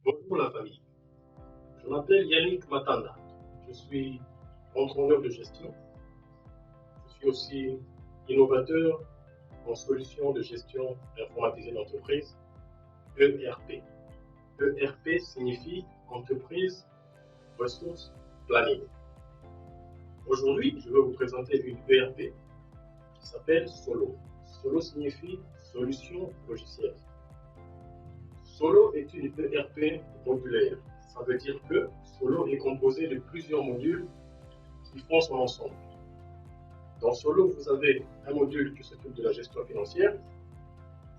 Bonjour la famille, je m'appelle Yannick Matanda, je suis contrôleur de gestion, je suis aussi innovateur en solutions de gestion informatisée d'entreprise, ERP. ERP signifie Entreprise Ressources Planning. Aujourd'hui, je vais vous présenter une ERP qui s'appelle Solo. Solo signifie Solution Logicielle. Solo est une ERP modulaire. Ça veut dire que Solo est composé de plusieurs modules qui font son ensemble. Dans Solo, vous avez un module qui s'occupe de la gestion financière,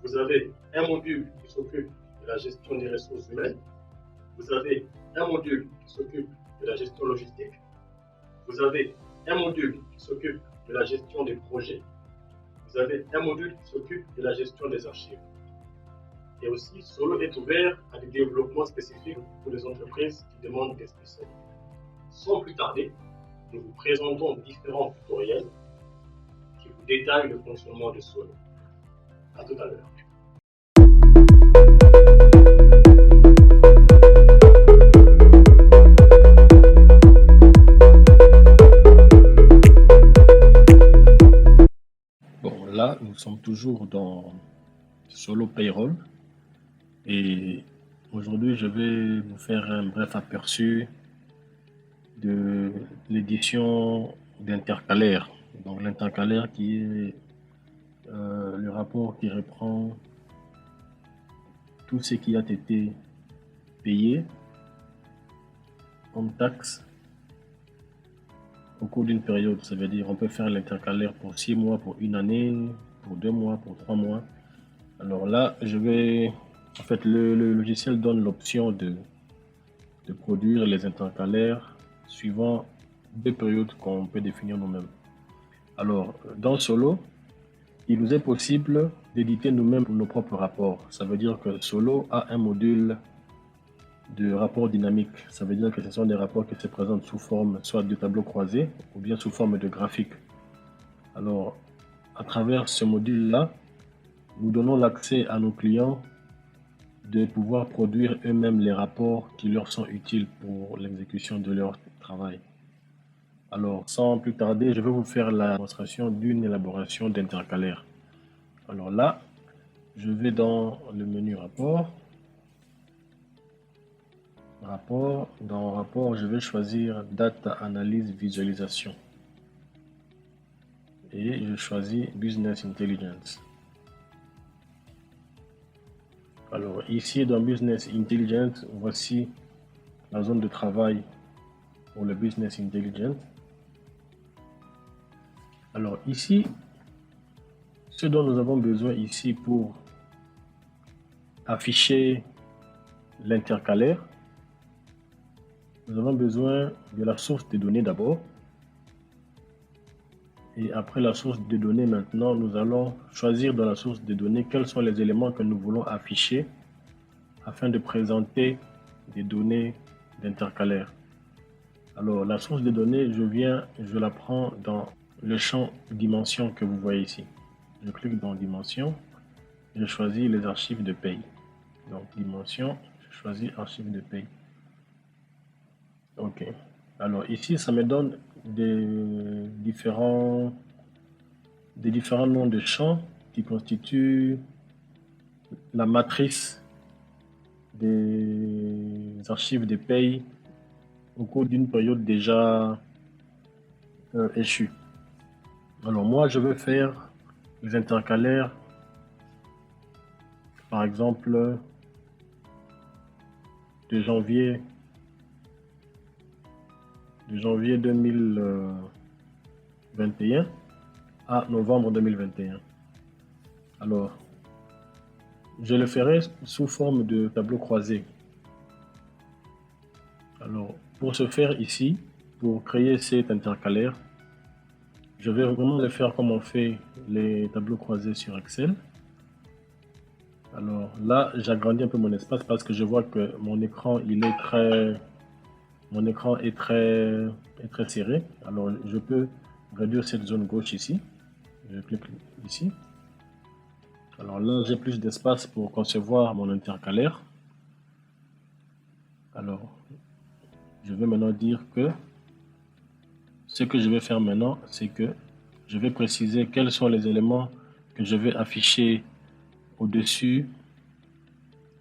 vous avez un module qui s'occupe de la gestion des ressources humaines, vous avez un module qui s'occupe de la gestion logistique, vous avez un module qui s'occupe de la gestion des projets, vous avez un module qui s'occupe de la gestion des archives. Et aussi, Solo est ouvert à des développements spécifiques pour les entreprises qui demandent des spécialistes. Sans plus tarder, nous vous présentons différents tutoriels qui vous détaillent le fonctionnement de Solo. À tout à l'heure. Bon, là, nous sommes toujours dans Solo Payroll et aujourd'hui, je vais vous faire un bref aperçu de l'édition d'intercalaire. Donc, l'intercalaire qui est le rapport qui reprend tout ce qui a été payé comme taxe au cours d'une période. Ça veut dire on peut faire l'intercalaire pour 6 mois, pour une année, pour 2 mois, pour 3 mois. Alors là, en fait, le logiciel donne l'option de produire les intercalaires suivant deux périodes qu'on peut définir nous-mêmes. Alors, dans Solo, il nous est possible d'éditer nous-mêmes nos propres rapports. Ça veut dire que Solo a un module de rapport dynamique. Ça veut dire que ce sont des rapports qui se présentent sous forme soit de tableaux croisés ou bien sous forme de graphiques. Alors, à travers ce module-là, nous donnons l'accès à nos clients de pouvoir produire eux-mêmes les rapports qui leur sont utiles pour l'exécution de leur travail. Alors, sans plus tarder, je vais vous faire la démonstration d'une élaboration d'intercalaire. Alors là, je vais dans le menu rapport. Dans rapport, je vais choisir data analyse visualisation. Et je choisis business intelligence. Alors ici dans Business Intelligence, voici la zone de travail pour le Business Intelligence. Alors ici, ce dont nous avons besoin ici pour afficher l'intercalaire, nous avons besoin de la source de données d'abord. Et après la source de données, maintenant, nous allons choisir dans la source de données quels sont les éléments que nous voulons afficher afin de présenter des données d'intercalaire. Alors, la source de données, je la prends dans le champ dimension que vous voyez ici. Je clique dans dimension, je choisis les archives de paye. Donc, dimension, je choisis archives de paye. OK. Alors ici, ça me donne des différents noms de champs qui constituent la matrice des archives de paye au cours d'une période déjà échue. Alors moi, je vais faire les intercalaires, par exemple, de janvier 2021 à novembre 2021. Alors, je le ferai sous forme de tableau croisé. Alors, pour ce faire ici, pour créer cet intercalaire, je vais vraiment le faire comme on fait les tableaux croisés sur Excel. Alors là, j'agrandis un peu mon espace parce que je vois que mon écran est très serré. Alors, je peux réduire cette zone gauche ici. Je clique ici. Alors là, j'ai plus d'espace pour concevoir mon intercalaire. Alors, je vais maintenant dire que ce que je vais faire maintenant, c'est que je vais préciser quels sont les éléments que je vais afficher au-dessus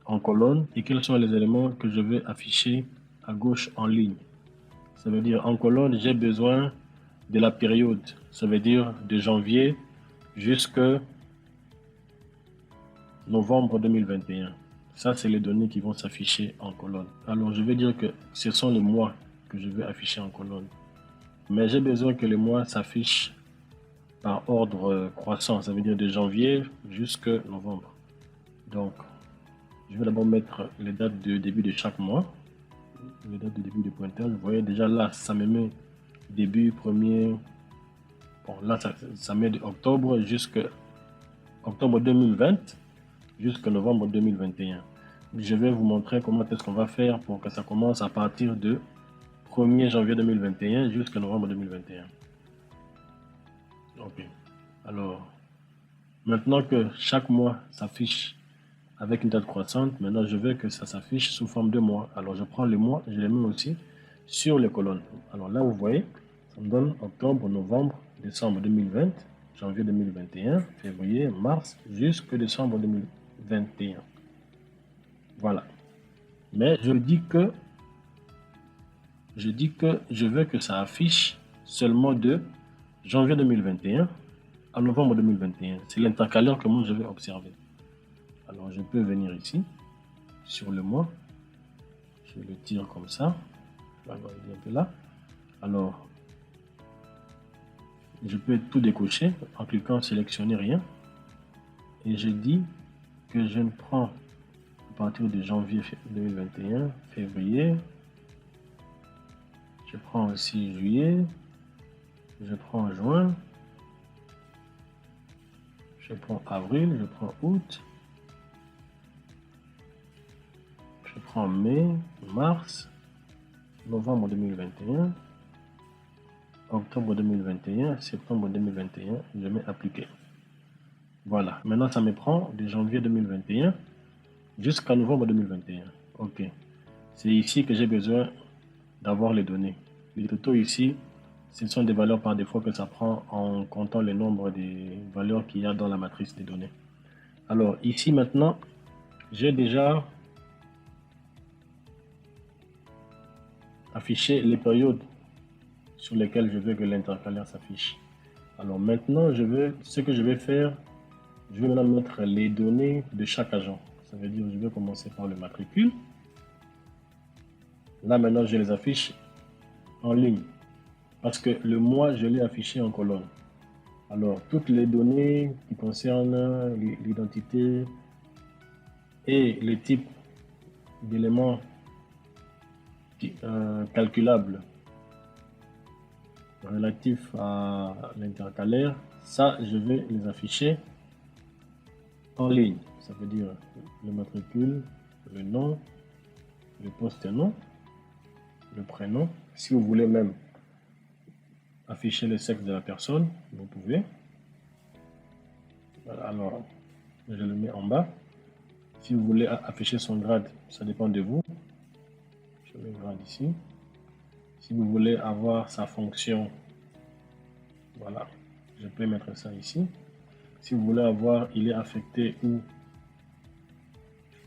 en colonne et quels sont les éléments que je vais afficher à gauche en ligne. Ça veut dire en colonne, j'ai besoin de la période. Ça veut dire de janvier jusqu'à novembre 2021. Ça, c'est les données qui vont s'afficher en colonne. Alors, je vais dire que ce sont les mois que je vais afficher en colonne. Mais j'ai besoin que les mois s'affichent par ordre croissant. Ça veut dire de janvier jusqu'à novembre. Donc, je vais d'abord mettre les dates de début de chaque mois. Les dates de début de pointeur. Vous voyez déjà là, ça me met début, premier. Bon, là, ça met de octobre jusqu'à octobre 2020 jusqu'à novembre 2021. Je vais vous montrer comment est-ce qu'on va faire pour que ça commence à partir de 1er janvier 2021 jusqu'à novembre 2021. Ok. Alors, maintenant que chaque mois s'affiche avec une date croissante, maintenant je veux que ça s'affiche sous forme de mois. Alors, je prends les mois, je les mets aussi sur les colonnes. Alors là, vous voyez, ça me donne octobre, novembre, décembre 2020, janvier 2021, février, mars, jusqu'à décembre 2021. Voilà. Mais je dis que je veux que ça affiche seulement de janvier 2021 à novembre 2021. C'est l'intercalaire que moi je vais observer. Alors je peux venir ici, sur le mois. Je le tire comme ça. Je vais aller un peu là. Alors, je peux tout décocher en cliquant sélectionner rien. Et je dis que je ne prends à partir de janvier 2021, février. Je prends aussi juillet. Je prends juin. Je prends avril, je prends août, je prends mai, mars, novembre 2021, octobre 2021, septembre 2021, je mets appliquer. Voilà, maintenant ça me prend de janvier 2021 jusqu'à novembre 2021. Ok, c'est ici que j'ai besoin d'avoir les données. Les totaux ici, ce sont des valeurs par défaut que ça prend en comptant le nombre des valeurs qu'il y a dans la matrice des données. Alors ici maintenant, j'ai déjà affiché les périodes sur lesquelles je veux que l'intercalaire s'affiche. Alors maintenant, ce que je vais faire, je vais maintenant mettre les données de chaque agent. Ça veut dire que je vais commencer par le matricule. Là maintenant, je les affiche en ligne parce que le mois, je l'ai affiché en colonne. Alors, toutes les données qui concernent l'identité et les types d'éléments calculables relatifs à l'intercalaire, ça, je vais les afficher en ligne. Ça veut dire le matricule, le nom, le poste-nom, le prénom. Si vous voulez même afficher le sexe de la personne, vous pouvez. Voilà, alors, je le mets en bas. Si vous voulez afficher son grade, ça dépend de vous. Je mets grade ici. Si vous voulez avoir sa fonction, voilà, je peux mettre ça ici. Si vous voulez avoir, il est affecté où,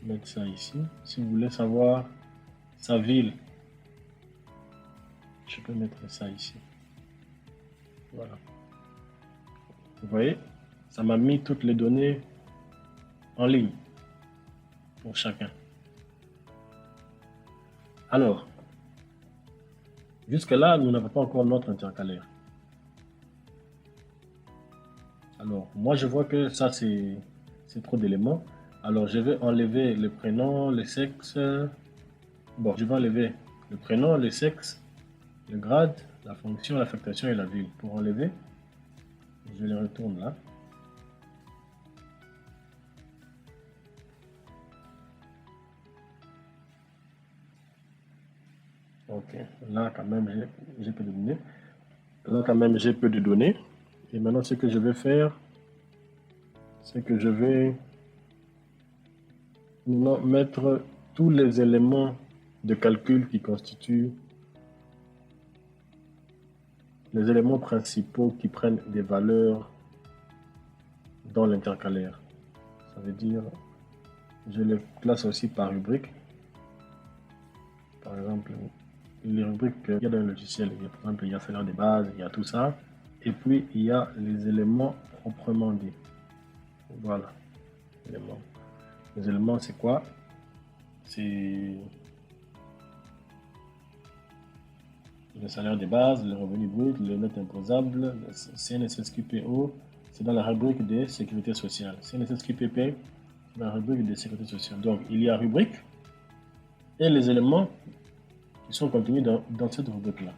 mettre ça ici. Si vous voulez savoir sa ville, je peux mettre ça ici. Voilà. Vous voyez, ça m'a mis toutes les données en ligne pour chacun. Alors, jusque-là, nous n'avons pas encore notre intercalaire. Alors, moi, je vois que ça, c'est trop d'éléments. Alors, je vais enlever le prénom, le sexe. Bon, je vais enlever le prénom, le sexe, le grade, la fonction, l'affectation et la ville. Pour enlever, je les retourne là. Ok, là quand même j'ai peu de données. Là quand même j'ai peu de données. Et maintenant ce que je vais faire, c'est que je vais maintenant mettre tous les éléments de calcul qui constituent les éléments principaux qui prennent des valeurs dans l'intercalaire. Ça veut dire, je les classe aussi par rubrique. Par exemple, les rubriques qu'il y a dans le logiciel, par exemple, il y a salaire de base, il y a tout ça. Et puis, il y a les éléments proprement dit. Voilà. Les éléments, c'est quoi? C'est le salaire de base, le revenu brut, le net imposable, le CNSS-QPO, c'est dans la rubrique de sécurité sociale. CNSS-QPP, c'est dans la rubrique de sécurité sociale. Donc, il y a rubrique et les éléments qui sont contenus dans cette rubrique-là.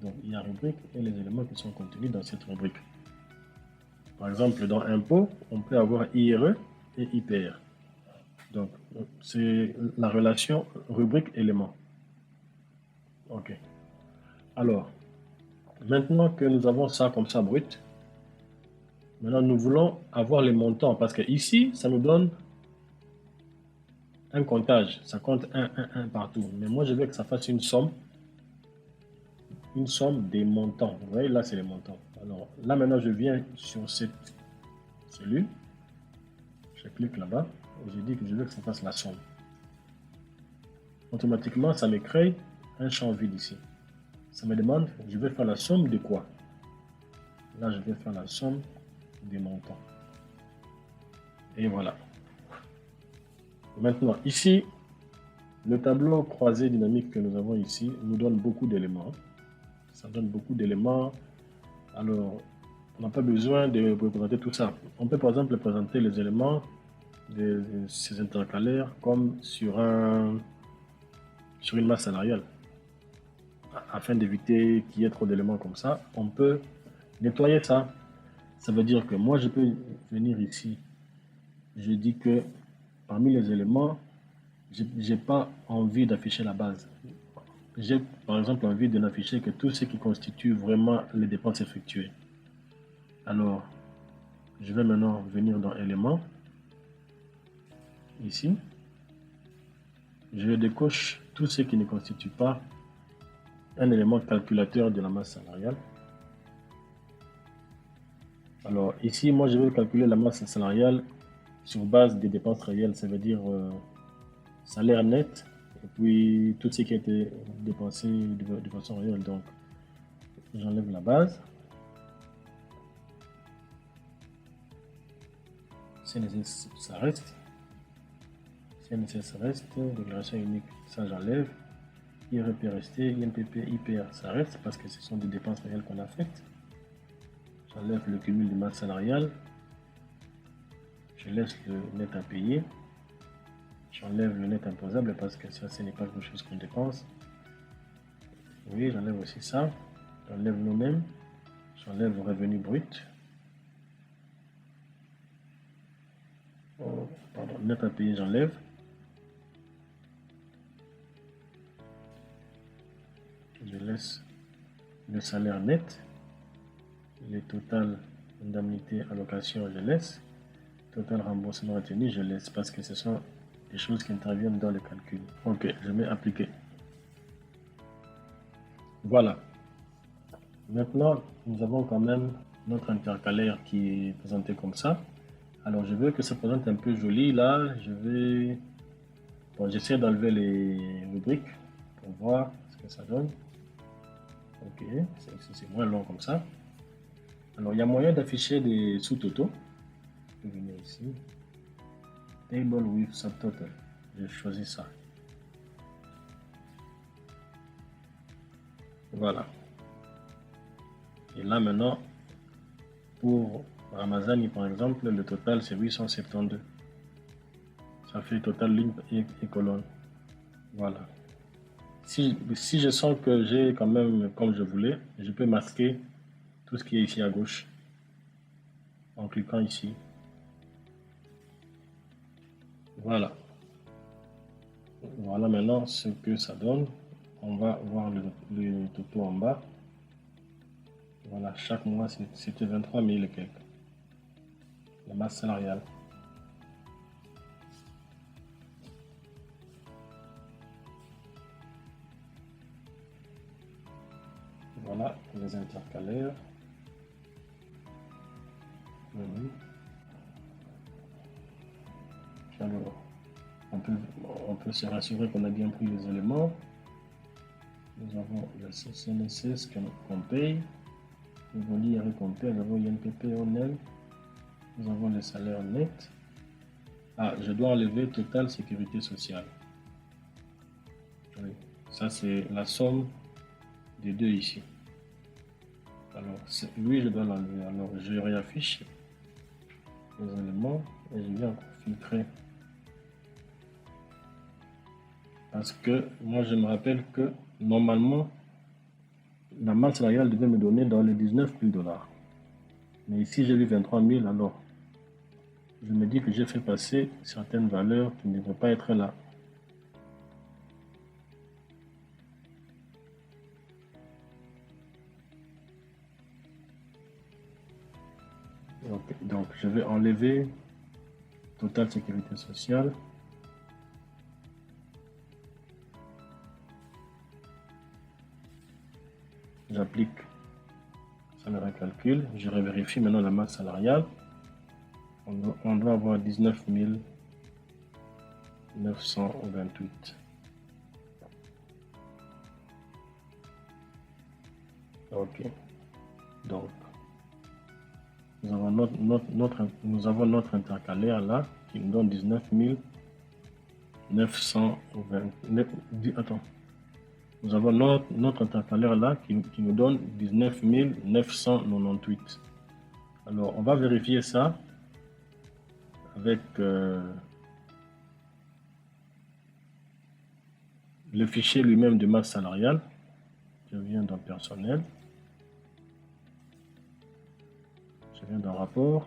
Donc, il y a rubrique et les éléments qui sont contenus dans cette rubrique. Par exemple, dans impôt, on peut avoir IRE et IPR. Donc, c'est la relation rubrique-élément. OK. Alors, maintenant que nous avons ça comme ça brut, maintenant nous voulons avoir les montants parce que ici, ça nous donne un comptage. Ça compte 1, 1, 1 partout. Mais moi, je veux que ça fasse une somme des montants. Vous voyez, là, c'est les montants. Alors, là, maintenant, je viens sur cette cellule. Je clique là-bas et je dis que je veux que ça fasse la somme. Automatiquement, ça me crée un champ vide ici. Ça me demande, je vais faire la somme de quoi? Là, je vais faire la somme des montants. Et voilà. Maintenant, ici, le tableau croisé dynamique que nous avons ici nous donne beaucoup d'éléments. Ça donne beaucoup d'éléments. Alors, on n'a pas besoin de représenter tout ça. On peut par exemple présenter les éléments de ces intercalaires comme sur une masse salariale. Afin d'éviter qu'il y ait trop d'éléments comme ça, on peut nettoyer ça. Ça veut dire que moi, je peux venir ici. Je dis que parmi les éléments, je n'ai pas envie d'afficher la base. J'ai par exemple envie de n'afficher que tout ce qui constitue vraiment les dépenses effectuées. Alors, je vais maintenant venir dans éléments. Ici, je décoche tout ce qui ne constitue pas un élément calculateur de la masse salariale. Alors ici, moi, je vais calculer la masse salariale sur base des dépenses réelles, ça veut dire salaire net, et puis tout ce qui a été dépensé de façon réelle. Donc, j'enlève la base. CNSS, ça reste. CNSS, ça reste. Déclaration unique, ça j'enlève. IRP resté, INPP, IPR, ça reste parce que ce sont des dépenses réelles qu'on a faites. J'enlève le cumul de masse salariale. Je laisse le net à payer. J'enlève le net imposable parce que ça, ce n'est pas quelque chose qu'on dépense. Oui, j'enlève aussi ça. J'enlève nous-mêmes. J'enlève le revenu brut. Oh, pardon, net à payer, j'enlève. Je laisse le salaire net. Les total indemnité allocation, je laisse. Total remboursement retenu, je laisse parce que ce sont des choses qui interviennent dans le calcul. Ok, je mets appliquer. Voilà. Maintenant, nous avons quand même notre intercalaire qui est présenté comme ça. Alors, je veux que ça présente un peu joli. Là, j'essaie d'enlever les rubriques pour voir ce que ça donne. Ok, c'est moins long comme ça. Alors, il y a moyen d'afficher des sous-totaux. Je vais venir ici. Table with subtotal. J'ai choisi ça. Voilà. Et là maintenant, pour Ramazani par exemple, le total c'est 872. Ça fait total ligne et colonne. Voilà. Si je sens que j'ai quand même comme je voulais, je peux masquer tout ce qui est ici à gauche en cliquant ici. Voilà. Voilà maintenant ce que ça donne. On va voir le totaux en bas. Voilà, chaque mois c'était 23 000 et quelques. La masse salariale. Voilà les intercalaires. Alors, on peut se rassurer qu'on a bien pris les éléments. Nous avons la CNSS qu'on paye, le volume qu'on paye, nous avons INPP ONEL, nous avons les salaires nets. Ah, je dois enlever Total Sécurité Sociale. Oui, ça c'est la somme des deux ici. Alors, lui, je dois l'enlever. Alors, je réaffiche les éléments et je viens encore filtrer. Parce que moi, je me rappelle que normalement, la masse salariale devait me donner dans les 19 000 $. Mais ici, j'ai vu 23 000, alors je me dis que j'ai fait passer certaines valeurs qui ne devraient pas être là. Donc, je vais enlever Total Sécurité Sociale. J'applique salaire calcul. Je revérifie maintenant la masse salariale. On doit avoir 19 928. Ok. Donc, nous avons notre intercalaire là qui nous donne 19 920. Attends. Nous avons notre intercalaire là qui nous donne 19 998. Alors, on va vérifier ça avec le fichier lui-même de masse salariale. Je viens dans personnel. Je viens dans rapport.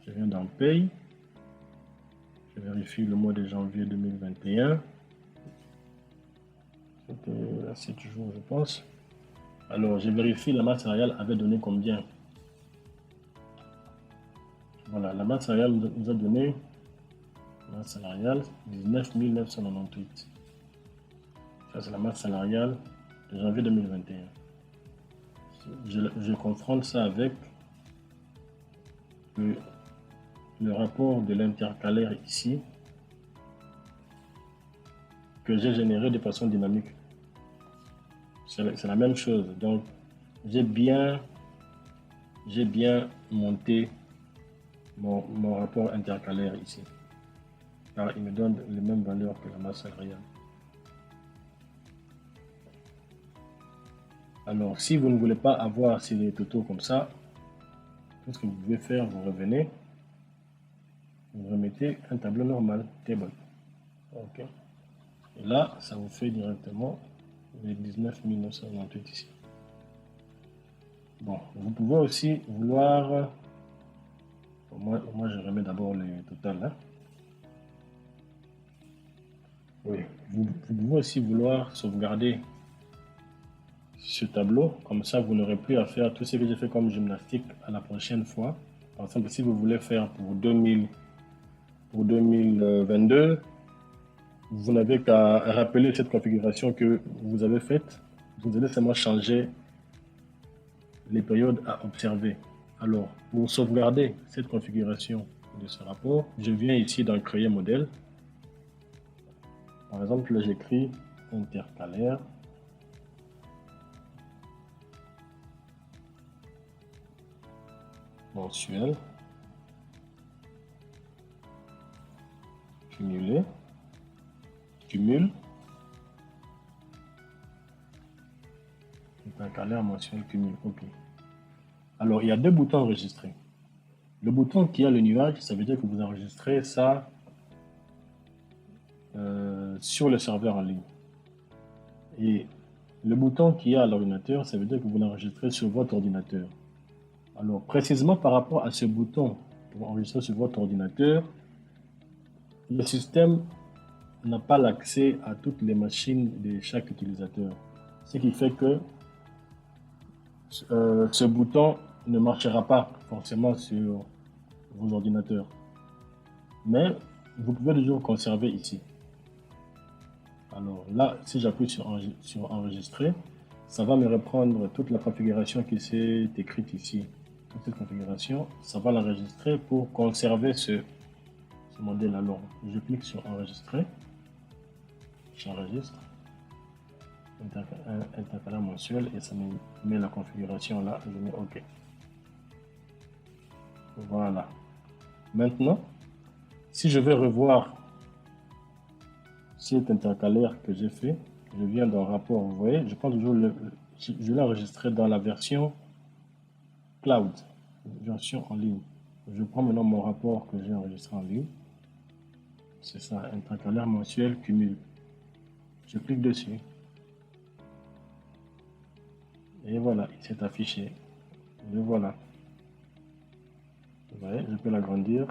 Je viens dans paye. Je vérifie le mois de janvier 2021. C'était à 7 jours, je pense. Alors, je vérifie la masse salariale avait donné combien. Voilà, la masse salariale nous a donné masse salariale 19 998. Ça, c'est la masse salariale de janvier 2021. Je confronte ça avec le rapport de l'intercalaire ici que j'ai généré de façon dynamique. C'est la même chose. Donc, j'ai bien monté mon rapport intercalaire ici. Car il me donne les mêmes valeurs que la masse salariale. Alors, si vous ne voulez pas avoir ces totaux comme ça, tout ce que vous pouvez faire, vous revenez, vous remettez un tableau normal, table. Ok. Et là, ça vous fait directement les 19 998 ici. Bon, vous pouvez aussi vouloir... Moi, je remets d'abord le total là. Oui, vous pouvez aussi vouloir sauvegarder ce tableau, comme ça vous n'aurez plus à faire tout ce que j'ai fait comme gymnastique à la prochaine fois. Par exemple, si vous voulez faire pour 2022, vous n'avez qu'à rappeler cette configuration que vous avez faite. Vous allez seulement changer les périodes à observer. Alors, pour sauvegarder cette configuration de ce rapport, je viens ici dans créer modèle. Par exemple, là j'écris intercalaire. Mensuel. Cumulé. Cumul. Intercalaire mensuel cumul. OK. Alors, il y a deux boutons enregistrés. Le bouton qui a le nuage, ça veut dire que vous enregistrez ça sur le serveur en ligne. Et le bouton qui est à l'ordinateur, ça veut dire que vous l'enregistrez sur votre ordinateur. Alors, précisément par rapport à ce bouton pour enregistrer sur votre ordinateur, le système n'a pas l'accès à toutes les machines de chaque utilisateur. Ce qui fait que ce bouton ne marchera pas forcément sur vos ordinateurs. Mais vous pouvez toujours conserver ici. Alors là, si j'appuie sur enregistrer, ça va me reprendre toute la configuration qui s'est écrite ici. Toute cette configuration, ça va l'enregistrer pour conserver ce modèle. Alors, je clique sur enregistrer, j'enregistre, intercalaire mensuel, et ça me met la configuration là, je mets OK. Voilà. Maintenant, si je veux revoir cet intercalaire que j'ai fait, je viens d'un rapport, vous voyez, je prends toujours je l'ai enregistré dans la version cloud, version en ligne. Je prends maintenant mon rapport que j'ai enregistré en ligne. C'est ça, intercalaire mensuel cumul. Je clique dessus. Et voilà, il s'est affiché. Le voilà. Vous voyez, je peux l'agrandir.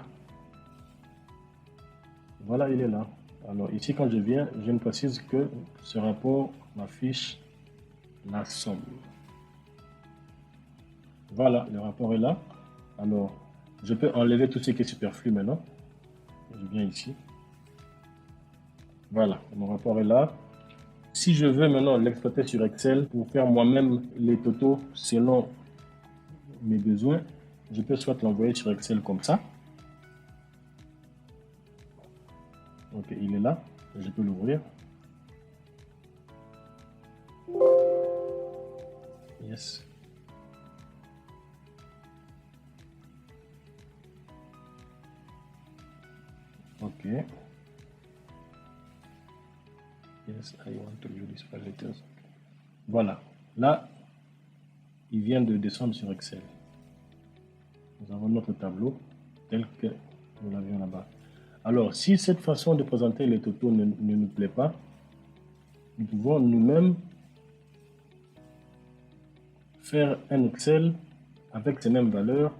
Voilà, il est là. Alors ici, quand je viens, je ne précise que ce rapport m'affiche la somme. Voilà, le rapport est là. Alors, je peux enlever tout ce qui est superflu maintenant. Je viens ici. Voilà, mon rapport est là. Si je veux maintenant l'exploiter sur Excel pour faire moi-même les totaux selon mes besoins, je peux soit l'envoyer sur Excel comme ça. Ok, il est là. Je peux l'ouvrir. Yes. Ok. Yes, I want to view these file letters. Voilà. Là, il vient de descendre sur Excel. Nous avons notre tableau tel que nous l'avions là-bas. Alors, si cette façon de présenter les totaux ne nous plaît pas, nous pouvons nous-mêmes faire un Excel avec ces mêmes valeurs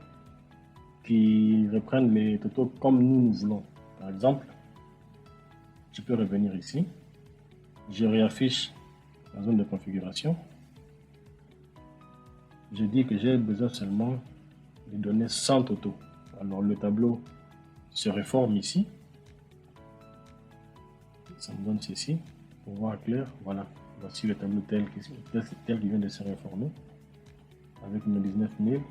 qui reprennent les totaux comme nous voulons. Par exemple, je peux revenir ici. Je réaffiche la zone de configuration. Je dis que j'ai besoin seulement de donner 100 totaux. Alors le tableau se réforme ici. Ça me donne ceci. Pour voir clair, voilà. Voici le tableau tel qu'il vient de se réformer. Avec mes 19 000.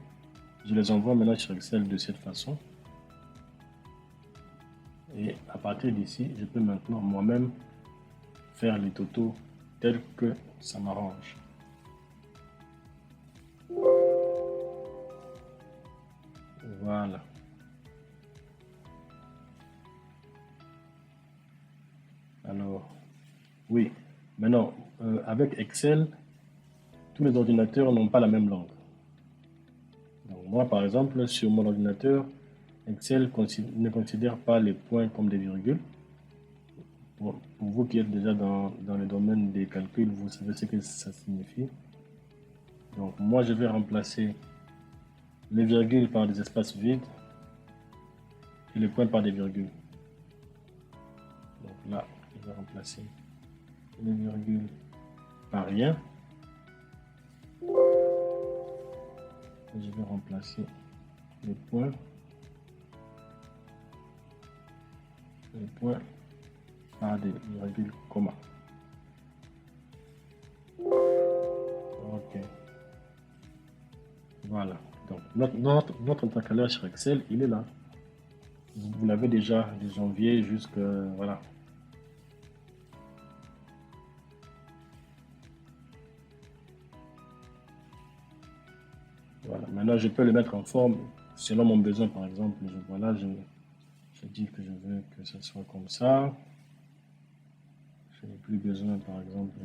Je les envoie maintenant sur Excel de cette façon. Et à partir d'ici, je peux maintenant moi-même faire les totaux tels que ça m'arrange. Voilà. Alors, oui. Maintenant, avec Excel, tous les ordinateurs n'ont pas la même langue. Donc, moi, par exemple, sur mon ordinateur, Excel ne considère pas les points comme des virgules. Pour vous qui êtes déjà dans le domaine des calculs, vous savez ce que ça signifie. Donc, moi, je vais remplacer les virgules par des espaces vides et les points par des virgules. Donc là, je vais remplacer les virgules par rien. Et je vais remplacer les points par des virgules commas. Ok. Voilà. Donc notre intercalaire sur Excel, il est là. Vous l'avez déjà de janvier jusqu'à voilà. Voilà. Maintenant, je peux le mettre en forme selon mon besoin. Par exemple, voilà, je dis que je veux que ça soit comme ça. Je n'ai plus besoin, par exemple,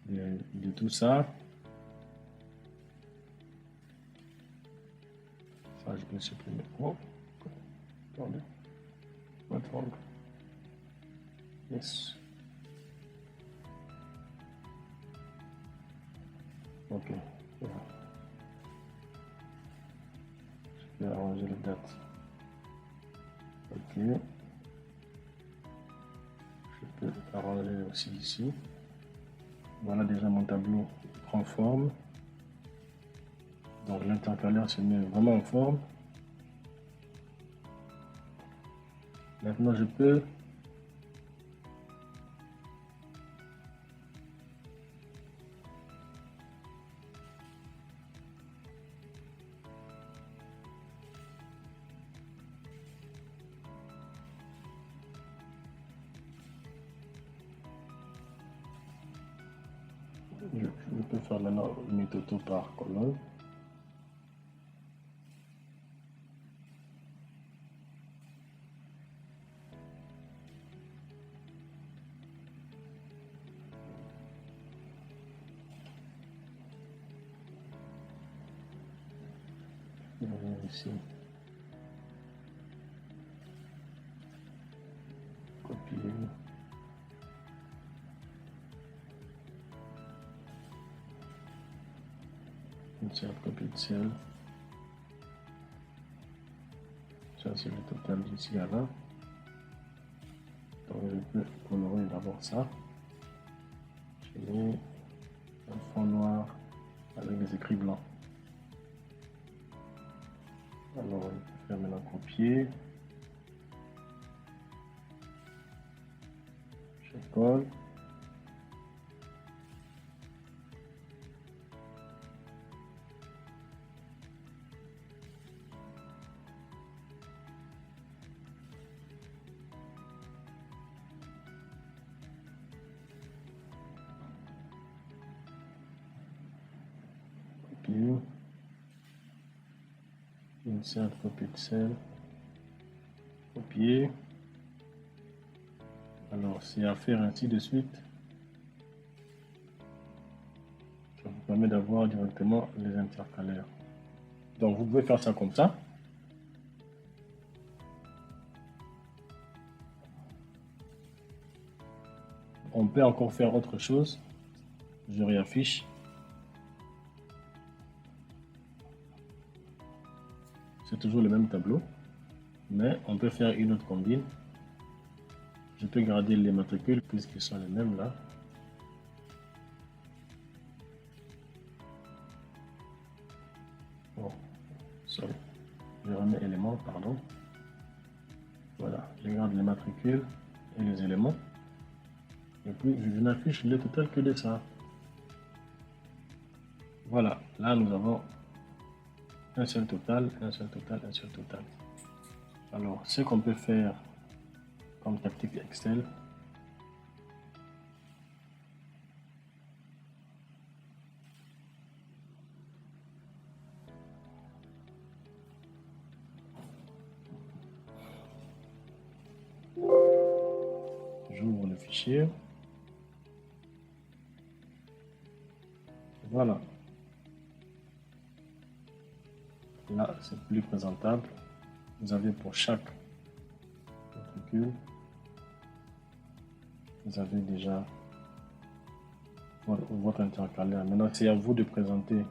de tout ça. Ça, je peux supprimer. Oh, attendez. What's wrong? Yes. Ok. Voilà. Je vais arranger les dates. Ok. Je peux arranger aussi ici. Voilà, déjà mon tableau prend forme. Donc l'intercalaire se met vraiment en forme. Maintenant, je peux Je peux faire maintenant Mitoto par colonne. Je vais venir ici. Copier. Insert copie de celle. Ça c'est le total d'ici à là. Donc je peux colorer d'abord ça. Je mets un fond noir avec des écrits blancs. Alors on peut faire maintenant copier. Je colle. Copier. Insert copie de celle. Copier. Alors c'est à faire ainsi de suite. Ça vous permet d'avoir directement les intercalaires. Donc vous pouvez faire ça comme ça. On peut encore faire autre chose. Je réaffiche. C'est toujours le même tableau, mais on peut faire une autre combine. Je peux garder les matricules puisqu'ils sont les mêmes là. Bon, sorry. Je remets éléments, pardon. Voilà, je garde les matricules et les éléments. Et puis je n'affiche le total que de ça. Voilà, là nous avons un seul total, un seul total, un seul total. Alors, ce qu'on peut faire comme tactique Excel, j'ouvre le fichier. Voilà. Là, c'est plus présentable. Vous avez pour chaque matricule, vous avez déjà votre intercalaire. Maintenant, c'est à vous de présenter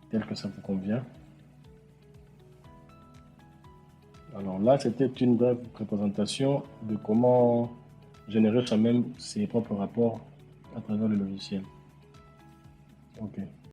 tel que ça vous convient. Alors là, c'était une brève représentation de comment générer soi-même ses propres rapports à travers le logiciel. Ok.